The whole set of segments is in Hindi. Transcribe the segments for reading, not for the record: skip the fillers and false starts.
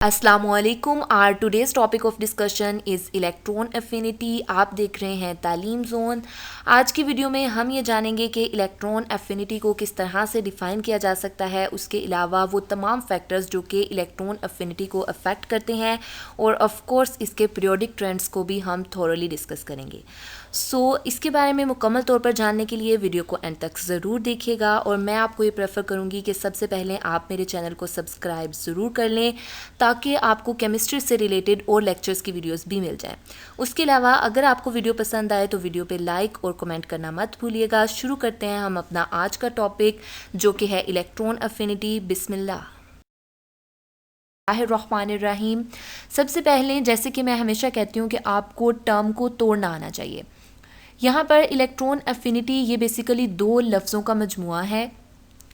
अस्सलामुअलैकुम। Our today's topic of discussion is electron affinity. आप देख रहे हैं तालीम जोन। आज की वीडियो में हम ये जानेंगे कि इलेक्ट्रॉन एफिनिटी को किस तरह से डिफ़ाइन किया जा सकता है, उसके अलावा वो तमाम फैक्टर्स जो कि इलेक्ट्रॉन एफिनिटी को अफेक्ट करते हैं, और ऑफ कोर्स इसके पीरियोडिक ट्रेंड्स को भी हम थॉरोली डिस्कस करेंगे। इसके बारे में मुकम्मल तौर पर जानने के लिए वीडियो को एंड तक ज़रूर देखिएगा, और मैं आपको ये प्रेफर करूँगी कि सबसे पहले आप मेरे चैनल को सब्सक्राइब ज़रूर कर लें ताकि आपको केमिस्ट्री से रिलेटेड और लेक्चर्स की वीडियोस भी मिल जाएं। उसके अलावा अगर आपको वीडियो पसंद आए तो वीडियो पे लाइक और कमेंट करना मत भूलिएगा। शुरू करते हैं हम अपना आज का टॉपिक, जो कि है इलेक्ट्रॉन एफिनिटी। बिस्मिल्लाह रहमानिर्रहीम। सबसे पहले, जैसे कि मैं हमेशा कहती हूँ कि आपको टर्म को तोड़ना आना चाहिए। यहाँ पर इलेक्ट्रॉन एफिनिटी ये बेसिकली दो लफ्ज़ों का मजमुआ है।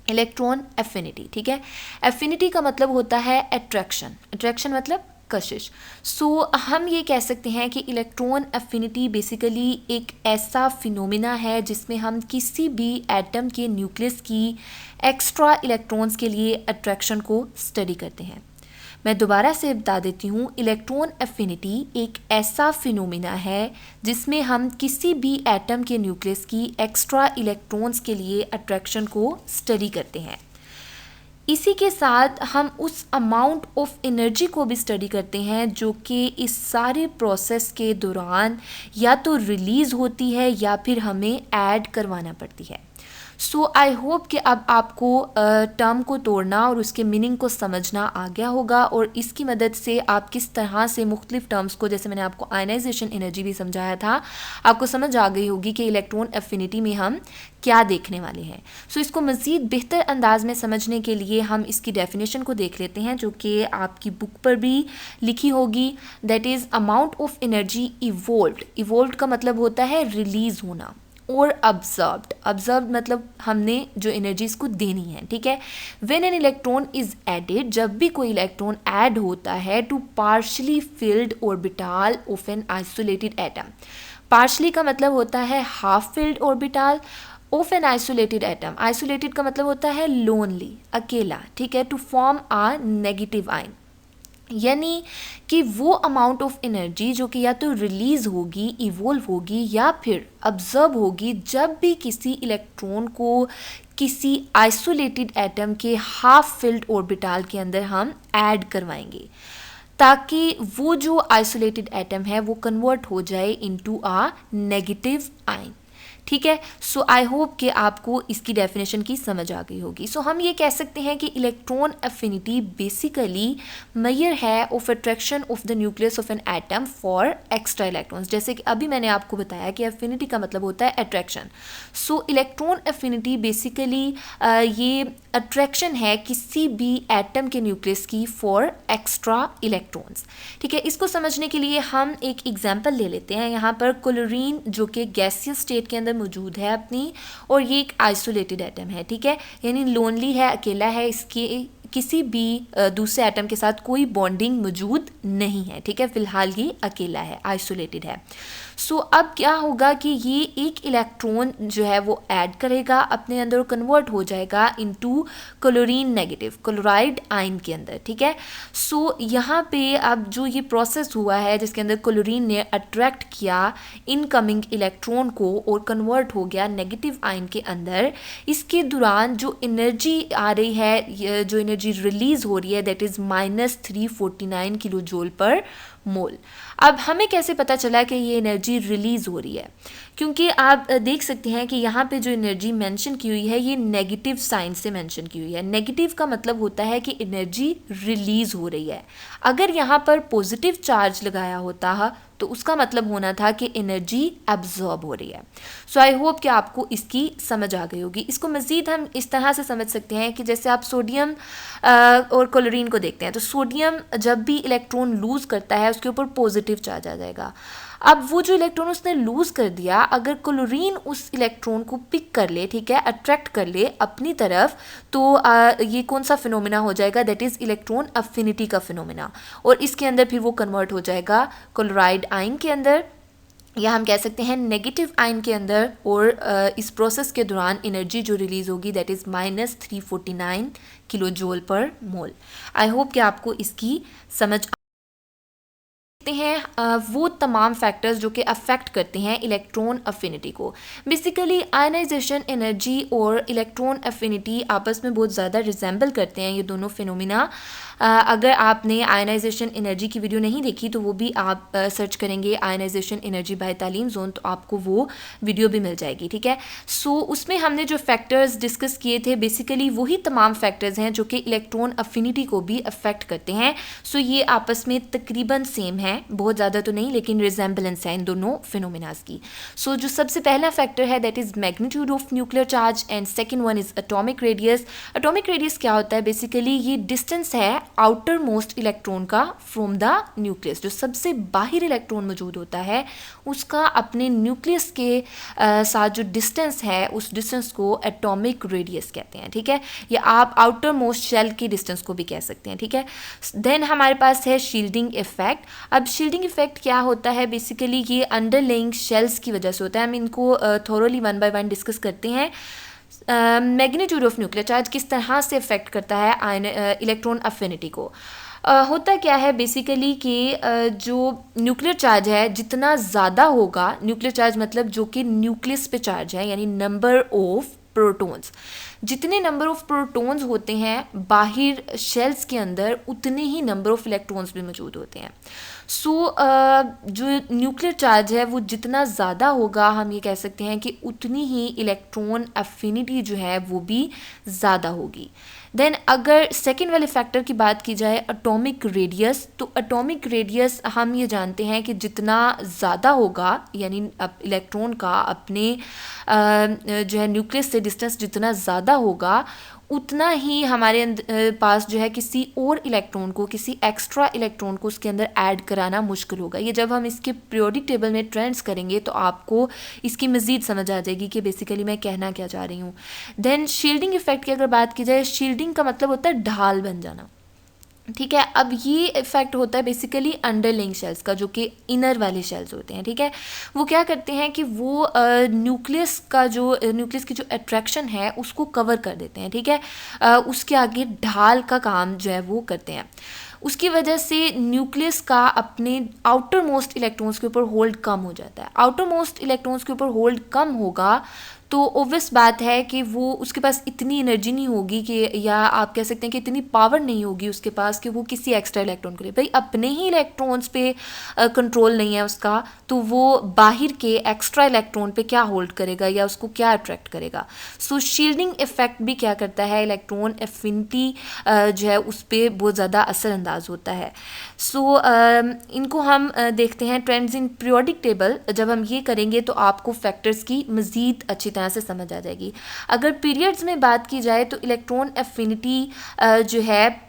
इलेक्ट्रॉन एफिनिटी, ठीक है। एफिनिटी का मतलब होता है अट्रैक्शन, अट्रैक्शन मतलब कशिश। हम ये कह सकते हैं कि इलेक्ट्रॉन एफिनिटी बेसिकली एक ऐसा फिनोमिना है जिसमें हम किसी भी एटम के न्यूक्लियस की एक्स्ट्रा इलेक्ट्रॉन्स के लिए अट्रैक्शन को स्टडी करते हैं। मैं दोबारा से बता देती हूँ, इलेक्ट्रॉन एफिनिटी एक ऐसा फिनोमिना है जिसमें हम किसी भी एटम के न्यूक्लियस की एक्स्ट्रा इलेक्ट्रॉन्स के लिए अट्रैक्शन को स्टडी करते हैं। इसी के साथ हम उस अमाउंट ऑफ एनर्जी को भी स्टडी करते हैं जो कि इस सारे प्रोसेस के दौरान या तो रिलीज़ होती है या फिर हमें ऐड करवाना पड़ती है। आई होप कि अब आपको टर्म को तोड़ना और उसके मीनिंग को समझना आ गया होगा, और इसकी मदद से आप किस तरह से मुख्तलिफ टर्म्स को, जैसे मैंने आपको आयनाइजेशन एनर्जी भी समझाया था, आपको समझ आ गई होगी कि इलेक्ट्रॉन एफिनिटी में हम क्या देखने वाले हैं। इसको मज़ीद बेहतर अंदाज में समझने के लिए हम इसकी डेफिनेशन को देख लेते हैं, जो कि आपकी बुक पर भी लिखी होगी। That is amount of energy evolved. Evolved का मतलब होता है रिलीज़ होना, और ऑब्जर्व्ड मतलब हमने जो एनर्जीज को देनी है, ठीक है। When an electron is added, जब भी कोई इलेक्ट्रॉन ऐड होता है to partially filled orbital of an isolated atom. Partially का मतलब होता है half filled orbital of an isolated atom. Isolated का मतलब होता है लोनली, अकेला, ठीक है। To form a negative ion, यानी कि वो अमाउंट ऑफ एनर्जी जो कि या तो रिलीज़ होगी, इवोल्व होगी, या फिर ऑब्जर्व होगी जब भी किसी इलेक्ट्रॉन को किसी आइसोलेटेड एटम के हाफ फिल्ड ऑर्बिटल के अंदर हम ऐड करवाएंगे, ताकि वो जो आइसोलेटेड एटम है वो कन्वर्ट हो जाए इनटू आ नेगेटिव आयन, ठीक है। आई होप कि आपको इसकी डेफिनेशन की समझ आ गई होगी। हम ये कह सकते हैं कि इलेक्ट्रॉन एफिनिटी बेसिकली मेजर है of attraction of the nucleus of an atom for extra electrons. जैसे कि अभी मैंने आपको बताया कि एफिनिटी का मतलब होता है अट्रैक्शन। इलेक्ट्रॉन एफिनिटी बेसिकली ये अट्रैक्शन है किसी भी एटम के न्यूक्लियस की फॉर एक्स्ट्रा इलेक्ट्रॉन्स, ठीक है। इसको समझने के लिए हम एक एग्जांपल ले लेते हैं। यहाँ पर क्लोरीन जो कि गैसियस स्टेट के अंदर मौजूद है अपनी, और ये एक आइसोलेटेड एटम है, ठीक है, यानी लोनली है, अकेला है, इसके किसी भी दूसरे एटम के साथ कोई बॉन्डिंग मौजूद नहीं है, ठीक है। फिलहाल ये अकेला है, आइसोलेटेड है। अब क्या होगा कि ये एक इलेक्ट्रॉन जो है वो ऐड करेगा अपने अंदर, कन्वर्ट हो जाएगा into chlorine negative, chloride ion के अंदर, ठीक है। यहाँ पे अब जो ये प्रोसेस हुआ है जिसके अंदर क्लोरीन ने अट्रैक्ट किया इनकमिंग इलेक्ट्रॉन को और कन्वर्ट हो गया नेगेटिव आयन के अंदर, इसके दौरान जो एनर्जी आ रही है, जो एनर्जी रिलीज हो रही है, दैट इज़ -349 किलो जूल पर मोल। अब हमें कैसे पता चला कि ये एनर्जी रिलीज हो रही है? क्योंकि आप देख सकते हैं कि यहाँ पे जो एनर्जी मेंशन की हुई है ये नेगेटिव साइन से मेंशन की हुई है। नेगेटिव का मतलब होता है कि एनर्जी रिलीज हो रही है। अगर यहाँ पर पॉजिटिव चार्ज लगाया होता तो उसका मतलब होना था कि एनर्जी एब्जॉर्ब हो रही है। आई होप कि आपको इसकी समझ आ गई होगी। इसको मज़ीद हम इस तरह से समझ सकते हैं कि जैसे आप सोडियम और क्लोरीन को देखते हैं, तो सोडियम जब भी इलेक्ट्रॉन लूज़ करता है उसके ऊपर पॉजिटिव चार्ज आ जाएगा। अब वो जो इलेक्ट्रॉन उसने लूज़ कर दिया, अगर क्लोरीन उस इलेक्ट्रॉन को पिक कर ले, ठीक है, अट्रैक्ट कर ले अपनी तरफ, तो ये कौन सा फिनोमिना हो जाएगा? दैट इज़ इलेक्ट्रॉन अफिनिटी का फिनोमिना, और इसके अंदर फिर वो कन्वर्ट हो जाएगा क्लोराइड आयन के अंदर, या हम कह सकते हैं नेगेटिव आयन के अंदर, और इस प्रोसेस के दौरान एनर्जी जो रिलीज़ होगी दैट इज़ -349 किलो जूल पर मोल। आई होप कि आपको इसकी समझ हैं वो तमाम फैक्टर्स जो कि अफेक्ट करते हैं इलेक्ट्रॉन अफिनिटी को। बेसिकली आयनाइजेशन एनर्जी और इलेक्ट्रॉन अफिनिटी आपस में बहुत ज़्यादा रिजेंबल करते हैं, ये दोनों फिनोमिना। अगर आपने आयनाइजेशन एनर्जी की वीडियो नहीं देखी तो वो भी आप सर्च करेंगे आयनाइजेशन एनर्जी बाय तालीम जोन, तो आपको वो वीडियो भी मिल जाएगी, ठीक है। सो उसमें हमने जो फैक्टर्स डिस्कस किए थे बेसिकली वही तमाम फैक्टर्स हैं जो कि इलेक्ट्रॉन अफिनिटी को भी अफेक्ट करते हैं। सो ये आपस में तकरीबन सेम है, बहुत ज़्यादा तो नहीं लेकिन रिजेंबलेंस है इन दोनों फिनोमिनास की। सो जो सबसे पहला फैक्टर है that is magnitude of nuclear charge and second one is atomic radius. Atomic radius क्या होता है? बेसिकली ये डिस्टेंस है आउटर मोस्ट इलेक्ट्रॉन का फ्रॉम द न्यूक्लियस। जो सबसे बाहर इलेक्ट्रॉन मौजूद होता है उसका अपने न्यूक्लियस के साथ जो डिस्टेंस है उस डिस्टेंस को एटॉमिक रेडियस कहते हैं, ठीक है। या आप आउटर मोस्ट शेल की डिस्टेंस को भी कह सकते हैं, ठीक है। देन हमारे पास है शील्डिंग इफेक्ट। अब शील्डिंग इफेक्ट क्या होता है? बेसिकली ये अंडरलेइंग शेल्स की वजह से होता है। हम इनको thoroughly one by one discuss करते हैं। मैग्नीट्यूड ऑफ न्यूक्लियर चार्ज किस तरह से अफेक्ट करता है इलेक्ट्रॉन अफिनिटी को। होता क्या है बेसिकली कि जो न्यूक्लियर चार्ज है जितना ज़्यादा होगा, न्यूक्लियर चार्ज मतलब जो कि न्यूक्लियस पे चार्ज है यानी नंबर ऑफ प्रोटॉन्स, जितने नंबर ऑफ प्रोटॉन्स होते हैं बाहर शेल्स के अंदर उतने ही नंबर ऑफ इलेक्ट्रॉन्स भी मौजूद होते हैं। सो जो न्यूक्लियर चार्ज है वो जितना ज़्यादा होगा हम ये कह सकते हैं कि उतनी ही इलेक्ट्रॉन अफिनिटी जो है वो भी ज़्यादा होगी। देन अगर सेकेंड वाले फैक्टर की बात की जाए एटॉमिक रेडियस, तो एटॉमिक रेडियस हम ये जानते हैं कि जितना ज़्यादा होगा यानी इलेक्ट्रॉन का अपने जो है न्यूक्लियस से डिस्टेंस जितना ज़्यादा होगा उतना ही हमारे पास जो है किसी और इलेक्ट्रॉन को, किसी एक्स्ट्रा इलेक्ट्रॉन को उसके अंदर ऐड कराना मुश्किल होगा। ये जब हम इसके पीरियोडिक टेबल में ट्रेंड्स करेंगे तो आपको इसकी मज़ीद समझ आ जाएगी कि बेसिकली मैं कहना क्या चाह रही हूँ। देन शील्डिंग इफेक्ट की अगर बात की जाए, शील्डिंग का मतलब होता है ढाल बन जाना, ठीक है। अब ये इफेक्ट होता है बेसिकली अंडरलिंग शेल्स का, जो कि इनर वाले शेल्स होते हैं, ठीक है। वो क्या करते हैं कि वो न्यूक्लियस की जो अट्रैक्शन है उसको कवर कर देते हैं, ठीक है। उसके आगे ढाल का काम जो है वो करते हैं। उसकी वजह से न्यूक्लियस का अपने आउटर मोस्ट इलेक्ट्रॉन्स के ऊपर होल्ड कम हो जाता है। आउटर मोस्ट इलेक्ट्रॉन्स के ऊपर होल्ड कम होगा तो ऑब्वियस बात है कि वो उसके पास इतनी एनर्जी नहीं होगी कि, या आप कह सकते हैं कि इतनी पावर नहीं होगी उसके पास कि वो किसी एक्स्ट्रा इलेक्ट्रॉन को ले। भाई अपने ही इलेक्ट्रॉन्स पे कंट्रोल नहीं है उसका, तो वो बाहर के एक्स्ट्रा इलेक्ट्रॉन पे क्या होल्ड करेगा या उसको क्या अट्रैक्ट करेगा। सो शील्डिंग इफेक्ट भी क्या करता है, इलेक्ट्रॉन एफिनिटी जो है उस पर बहुत ज़्यादा असरअंदाज होता है। सो इनको हम देखते हैं ट्रेंड्स इन पीरियोडिक टेबल। जब हम ये करेंगे तो आपको फैक्टर्स की मज़ीद अच्छी तरह से समझ आ जाएगी। अगर पीरियड्स में बात की जाए तो इलेक्ट्रॉन एफिनिटी जो है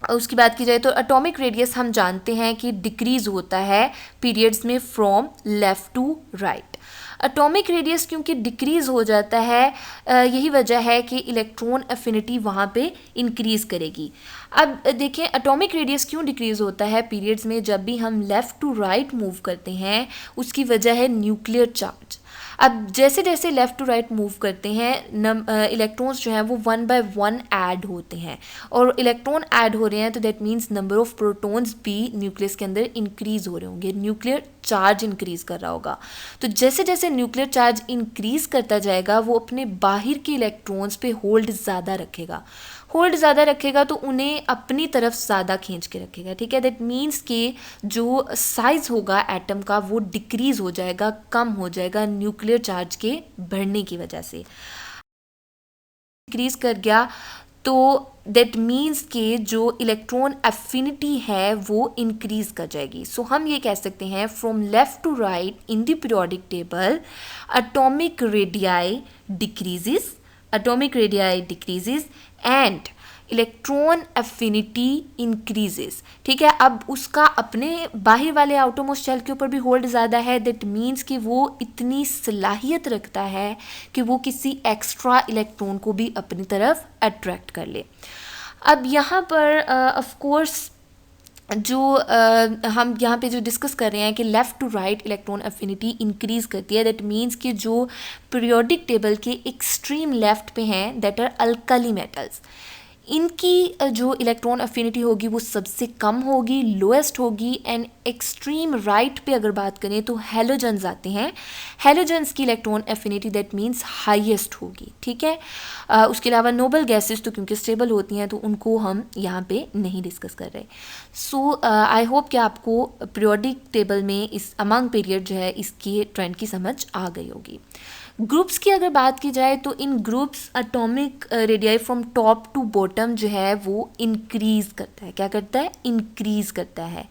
उसकी बात की जाए तो एटॉमिक रेडियस हम जानते हैं कि डिक्रीज़ होता है पीरियड्स में from left to right. Atomic radius क्योंकि डिक्रीज़ हो जाता है, यही वजह है कि इलेक्ट्रॉन एफिनिटी वहाँ पे इंक्रीज़ करेगी। अब देखें एटॉमिक रेडियस क्यों डिक्रीज़ होता है पीरियड्स में, जब भी हम लेफ़्ट टू राइट मूव करते हैं उसकी वजह है न्यूक्लियर चार्ज। अब जैसे जैसे लेफ़्ट टू राइट मूव करते हैं इलेक्ट्रॉन्स जो हैं वो वन बाय वन ऐड होते हैं, और इलेक्ट्रॉन ऐड हो रहे हैं तो that means number of protons भी न्यूक्लियस के अंदर इंक्रीज़ हो रहे होंगे, न्यूक्लियर चार्ज इंक्रीज़ कर रहा होगा। तो जैसे जैसे न्यूक्लियर चार्ज इंक्रीज़ करता जाएगा वो अपने बाहर के इलेक्ट्रॉन्स पे होल्ड ज़्यादा रखेगा तो उन्हें अपनी तरफ ज़्यादा खींच के रखेगा, ठीक है। दैट मीन्स कि जो साइज़ होगा एटम का वो डिक्रीज़ हो जाएगा, कम हो जाएगा न्यूक्लियर चार्ज के बढ़ने की वजह से। डिक्रीज़ कर गया तो दैट मीन्स कि जो इलेक्ट्रॉन एफिनिटी है वो इंक्रीज़ कर जाएगी। सो हम ये कह सकते हैं from left to right in the periodic table atomic radii decreases and electron affinity increases, ठीक है। अब उसका अपने बाहर वाले आउटरमोस्ट शेल के ऊपर भी होल्ड ज़्यादा है, दैट मीन्स कि वो इतनी सलाहियत रखता है कि वो किसी एक्स्ट्रा इलेक्ट्रॉन को भी अपनी तरफ अट्रैक्ट कर ले। अब यहाँ पर ऑफ कोर्स जो हम यहाँ पे जो डिस्कस कर रहे हैं कि left to right electron affinity increase करती है, दैट मीन्स कि जो पीरियोडिक टेबल के एक्सट्रीम लेफ़्ट पे हैं दैट आर अल्कली मेटल्स, इनकी जो इलेक्ट्रॉन अफिनिटी होगी वो सबसे कम होगी, लोएस्ट होगी। एंड एक्सट्रीम राइट पे अगर बात करें तो हेलोजन्स आते हैं, हेलोजन्स की electron affinity that means highest होगी, ठीक है। उसके अलावा नोबल गैसेस तो क्योंकि स्टेबल होती हैं तो उनको हम यहाँ पे नहीं डिस्कस कर रहे। सो आई होप कि आपको पीरियोडिक टेबल में इस अमंग पीरियड जो है इसकी ट्रेंड की समझ आ गई होगी। ग्रुप्स की अगर बात की जाए तो in groups atomic radii from top to bottom जो है वो इंक्रीज करता है। क्या करता है? इंक्रीज करता है,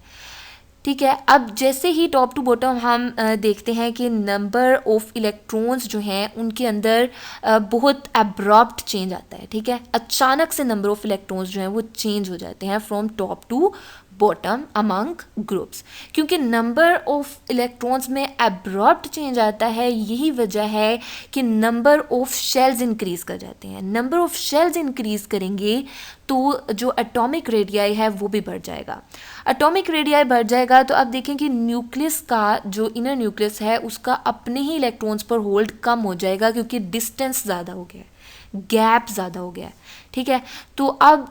ठीक है। अब जैसे ही टॉप टू बॉटम हम देखते हैं कि नंबर ऑफ इलेक्ट्रॉन्स जो हैं उनके अंदर बहुत एब्रप्ट चेंज आता है, ठीक है। अचानक से नंबर ऑफ इलेक्ट्रॉन्स जो हैं वो चेंज हो जाते हैं from top to bottom among groups. क्योंकि नंबर ऑफ इलेक्ट्रॉन्स में एब्रप्ट चेंज आता है, यही वजह है कि नंबर ऑफ शेल्स इंक्रीज कर जाते हैं। नंबर ऑफ शेल्स इंक्रीज करेंगे तो जो एटॉमिक रेडियाई है वो भी बढ़ जाएगा। एटॉमिक रेडियाई बढ़ जाएगा तो अब देखें कि न्यूक्लियस का जो इनर न्यूक्लियस है उसका अपने ही इलेक्ट्रॉन्स पर होल्ड कम हो जाएगा, क्योंकि डिस्टेंस ज़्यादा हो गया, गैप ज़्यादा हो गया, ठीक है। तो अब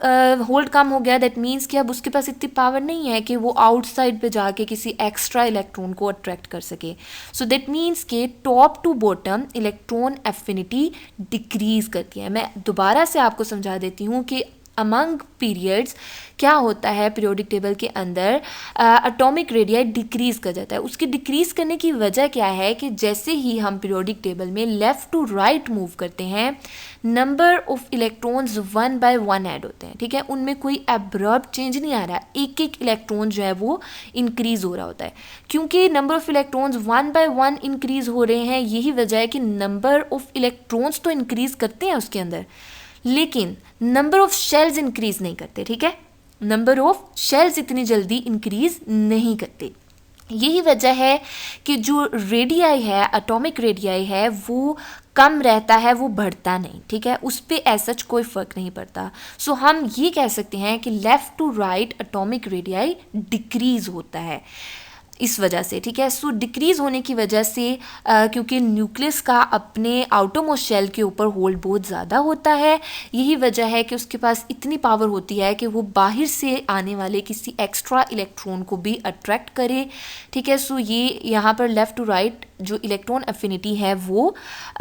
होल्ड कम हो गया, दैट मीन्स कि अब उसके पास इतनी पावर नहीं है कि वो आउटसाइड पे जाके किसी एक्स्ट्रा इलेक्ट्रॉन को अट्रैक्ट कर सके। सो दैट मीन्स कि top to bottom electron affinity decrease करती है। मैं दोबारा से आपको समझा देती हूँ कि अमंग पीरियड्स क्या होता है, पीरियोडिक टेबल के अंदर एटॉमिक रेडियाई डिक्रीज कर जाता है। उसकी डिक्रीज करने की वजह क्या है कि जैसे ही हम पीरियोडिक टेबल में लेफ़्ट टू राइट मूव करते हैं, number of electrons 1 by 1 add होते हैं, ठीक है। उनमें कोई एब्रप्ट चेंज नहीं आ रहा, एक एक इलेक्ट्रॉन जो है वो इंक्रीज हो रहा होता है। क्योंकि number of electrons 1 by 1 increase हो रहे हैं, यही वजह है कि नंबर ऑफ इलेक्ट्रॉन्स तो इंक्रीज करते हैं उसके अंदर, लेकिन नंबर ऑफ शेल्स इंक्रीज नहीं करते, ठीक है। नंबर ऑफ शेल्स इतनी जल्दी इंक्रीज नहीं करते। यही वजह है कि जो रेडियाई है, एटॉमिक रेडियाई है, वो कम रहता है, वो बढ़ता नहीं, ठीक है। उस पर ऐसा कोई फ़र्क नहीं पड़ता। सो हम ये कह सकते हैं कि left to right atomic radii decrease होता है इस वजह से, ठीक है। सो डिक्रीज होने की वजह से क्योंकि न्यूक्लियस का अपने आउटरमोस्ट शेल के ऊपर होल्ड बहुत ज़्यादा होता है, यही वजह है कि उसके पास इतनी पावर होती है कि वो बाहर से आने वाले किसी एक्स्ट्रा इलेक्ट्रॉन को भी अट्रैक्ट करे, ठीक है। सो ये यहाँ पर लेफ़्ट टू राइट जो इलेक्ट्रॉन अफिनिटी है वो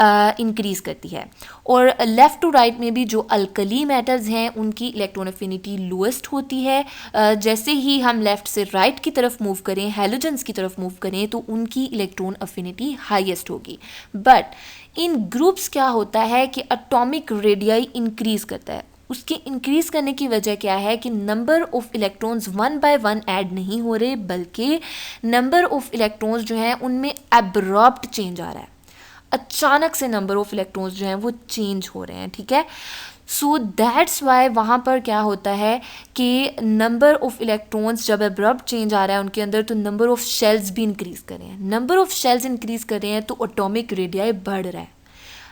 इंक्रीज़ करती है। और लेफ़्ट टू राइट में भी जो अल्कली मेटल्स हैं उनकी इलेक्ट्रॉन अफिनिटी लोएस्ट होती है। जैसे ही हम लेफ़्ट से राइट की तरफ मूव करें, हेलोजन्स की तरफ मूव करें, तो उनकी इलेक्ट्रॉन अफिनिटी हाईएस्ट होगी। बट इन ग्रुप्स क्या होता है कि एटॉमिक रेडियाई इंक्रीज़ करता है। उसके इंक्रीज करने की वजह क्या है कि number of electrons 1 by 1 add नहीं हो रहे, बल्कि नंबर ऑफ इलेक्ट्रॉन्स जो हैं उनमें एब्रप्ट चेंज आ रहा है। अचानक से नंबर ऑफ इलेक्ट्रॉन्स जो हैं वो चेंज हो रहे हैं, ठीक है। सो दैट्स वाई वहाँ पर क्या होता है कि नंबर ऑफ इलेक्ट्रॉन्स जब एब्रप्ट चेंज आ रहा है उनके अंदर, तो नंबर ऑफ शेल्स भी इंक्रीज़ कर रहे हैं। नंबर ऑफ शेल्स इंक्रीज़ कर रहे हैं तो एटॉमिक रेडियाई बढ़ रहा है।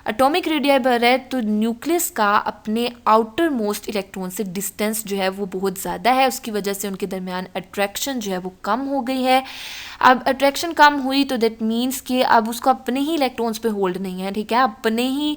एटॉमिक रेडियाई बढ़ रहा है तो न्यूक्लियस का अपने आउटर मोस्ट इलेक्ट्रॉन से डिस्टेंस जो है वो बहुत ज़्यादा है, उसकी वजह से उनके दरमियान अट्रैक्शन जो है वो कम हो गई है। अब अट्रैक्शन कम हुई तो दैट मीन्स कि अब उसको अपने ही इलेक्ट्रॉन्स पे होल्ड नहीं है, ठीक है। अपने ही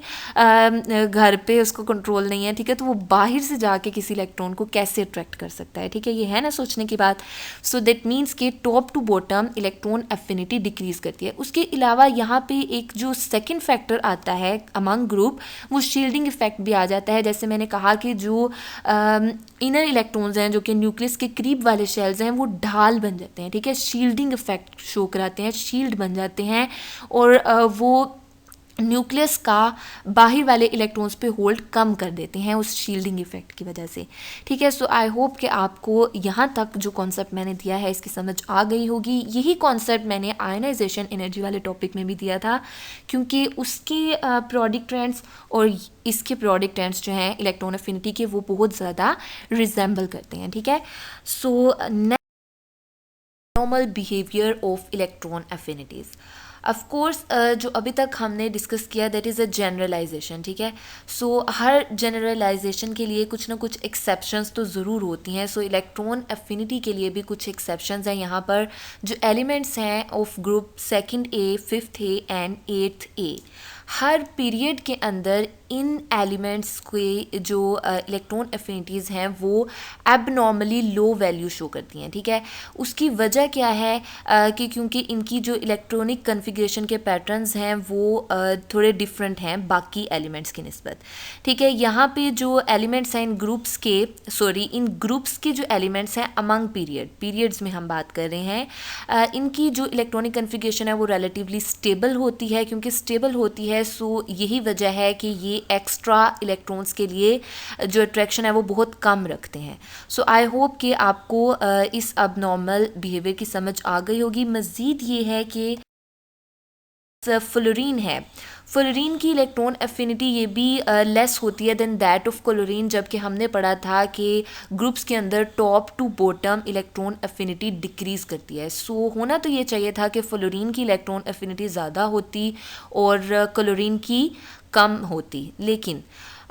घर पे उसको कंट्रोल नहीं है, ठीक है। तो वो बाहर से जाके किसी इलेक्ट्रॉन को कैसे अट्रैक्ट कर सकता है, ठीक है। ये है ना सोचने की बात। सो दैट मीन्स कि top to bottom electron affinity decrease करती है। उसके अलावा यहाँ पे एक जो सेकेंड फैक्टर आता है अमंग ग्रुप, वो शील्डिंग इफेक्ट भी आ जाता है। जैसे मैंने कहा कि जो इनर इलेक्ट्रॉन्स हैं जो कि न्यूक्लियस के करीब वाले शेल्स हैं वो ढाल बन जाते हैं, ठीक है। शील्डिंग इफेक्ट शो कराते हैं, शील्ड बन जाते हैं, और वो न्यूक्लियस का बाहर वाले इलेक्ट्रॉन्स पे होल्ड कम कर देते हैं उस शील्डिंग इफेक्ट की वजह से, ठीक है। सो आई होप कि आपको यहाँ तक जो कॉन्सेप्ट मैंने दिया है इसकी समझ आ गई होगी। यही कॉन्सेप्ट मैंने आयनाइजेशन एनर्जी वाले टॉपिक में भी दिया था, क्योंकि उसके पीरियोडिक ट्रेंड्स और इसके पीरियोडिक ट्रेंड्स जो हैं इलेक्ट्रॉन अफिनिटी के, वो बहुत ज़्यादा रिजेंबल करते हैं, ठीक है। So normal behaviour of electron अफिनिटीज़। Of course जो अभी तक हमने डिस्कस किया दैट इज़ अ जनरलाइजेशन, ठीक है। सो हर जनरलाइजेशन के लिए कुछ ना कुछ एक्सेप्शंस तो ज़रूर होती हैं। सो इलेक्ट्रॉन एफिनिटी के लिए भी कुछ एक्सेप्शंस हैं यहाँ पर। जो एलिमेंट्स हैं of group second A, fifth A and eighth A, her period के अंदर इन एलिमेंट्स के जो इलेक्ट्रॉन एफिनिटीज़ हैं वो एबनॉर्मली लो वैल्यू शो करती हैं, ठीक है। उसकी वजह क्या है कि क्योंकि इनकी जो इलेक्ट्रॉनिक कन्फिग्रेशन के पैटर्न्स हैं वो थोड़े डिफरेंट हैं बाकी एलिमेंट्स की निस्बत, ठीक है। यहाँ पे जो एलिमेंट्स हैं इन ग्रुप्स के, सॉरी इन ग्रुप्स के जो एलिमेंट्स हैं अमंग पीरियड्स में हम बात कर रहे हैं, इनकी जो इलेक्ट्रॉनिक कन्फिग्रेशन है वो रिलेटिवली स्टेबल होती है। क्योंकि स्टेबल होती है सो यही वजह है कि ये एक्स्ट्रा इलेक्ट्रॉन्स के लिए जो अट्रैक्शन है वो बहुत कम रखते हैं। सो आई होप कि आपको इस अबनॉर्मल बिहेवियर की समझ आ गई होगी। मज़ीद ये है कि फ्लोरीन है, फ्लोरीन की इलेक्ट्रॉन एफिनिटी ये भी लेस होती है देन दैट ऑफ क्लोरीन, जबकि हमने पढ़ा था कि ग्रुप्स के अंदर top to bottom electron affinity decrease करती है। सो होना तो ये चाहिए था कि फ्लोरीन की इलेक्ट्रॉन एफिनिटी ज़्यादा होती और क्लोरीन की कम होती, लेकिन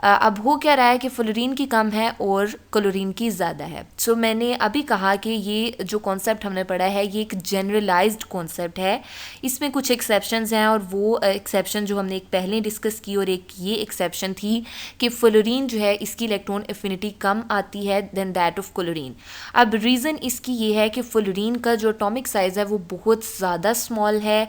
अब हो क्या रहा है कि फ्लोरीन की कम है और क्लोरीन की ज़्यादा है। सो मैंने अभी कहा कि ये जो कॉन्सेप्ट हमने पढ़ा है ये एक जनरलाइज्ड कॉन्सेप्ट है, इसमें कुछ एक्सेप्शंस हैं और वो एक्सेप्शन जो हमने एक पहले डिस्कस की और एक ये एक्सेप्शन थी कि फ्लोरीन जो है इसकी इलेक्ट्रॉन एफिनिटी कम आती है देन दैट ऑफ क्लोरीन। अब रीज़न इसकी ये है कि फ्लोरीन का जो एटॉमिक साइज़ है वो बहुत ज़्यादा स्मॉल है।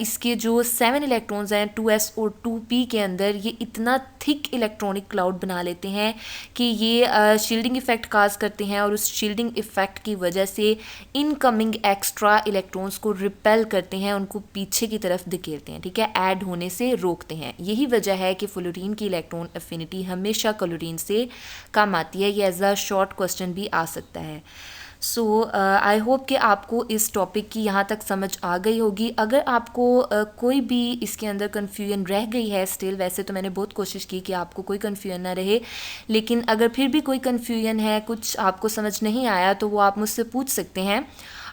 इसके जो 7 इलेक्ट्रॉन्स हैं 2s और 2p के अंदर ये इतना थिक इलेक्ट्रॉनिक क्लाउड बना लेते हैं कि ये शील्डिंग इफ़ेक्ट काज करते हैं और उस शील्डिंग इफ़ेक्ट की वजह से इनकमिंग एक्स्ट्रा इलेक्ट्रॉन्स को रिपेल करते हैं, उनको पीछे की तरफ धकेलते हैं, ठीक है, ऐड होने से रोकते हैं। यही वजह है कि फ्लोरीन की इलेक्ट्रॉन एफिनिटी हमेशा क्लोरीन से कम आती है। ये एज अ शॉर्ट क्वेश्चन भी आ सकता है। सो आई होप कि आपको इस टॉपिक की यहाँ तक समझ आ गई होगी। अगर आपको कोई भी इसके अंदर कन्फ्यूजन रह गई है स्टिल, वैसे तो मैंने बहुत कोशिश की कि आपको कोई कन्फ्यूजन ना रहे, लेकिन अगर फिर भी कोई कन्फ्यूजन है, कुछ आपको समझ नहीं आया, तो वो आप मुझसे पूछ सकते हैं।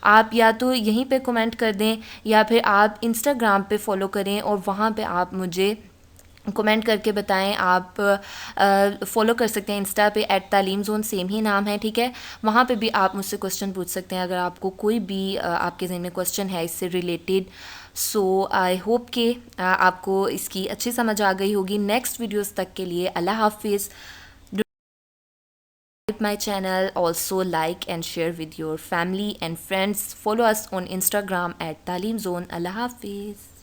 आप या तो यहीं पे कमेंट कर दें या फिर आप इंस्टाग्राम पे फॉलो करें और वहाँ पे आप मुझे कमेंट करके बताएं। आप फॉलो कर सकते हैं इंस्टा पे @तालीमज़ोन, सेम ही नाम है, ठीक है। वहाँ पे भी आप मुझसे क्वेश्चन पूछ सकते हैं अगर आपको कोई भी आपके ज़हन में क्वेश्चन है इससे रिलेटेड। सो आई होप कि आपको इसकी अच्छी समझ आ गई होगी। नेक्स्ट वीडियोस तक के लिए अल्लाह हाफिज़। My channel, also like and share with your family and friends. Follow us on Instagram @Talim Zone. Allah Hafiz.